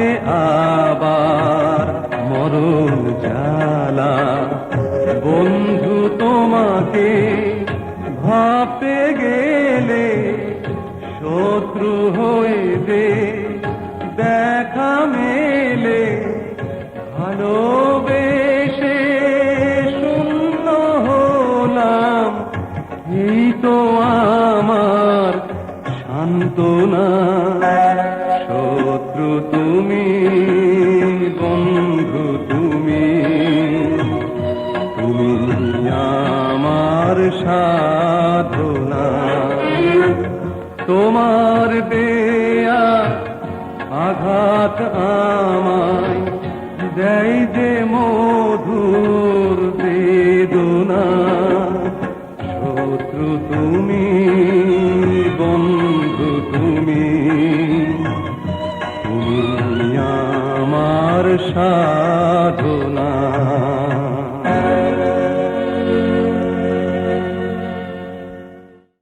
আসে আবার মরণ জ্বালা। বন্ধু তোমাকে ভাবতে গেলে শত্রু হইবে দেখা মেলে। ভালোবেসে শূন্য হলাম, এই তো আমার সান্ত্বনা। শত্রু তুমি, বন্ধু তুমি, তুমি আমার সাধনা। তোমার দেয়া আঘাত আমায় দেয় যে মধুর বেদনা। শত্রু তুমি, বন্ধু তুমি, তুমি আমার সাধনা।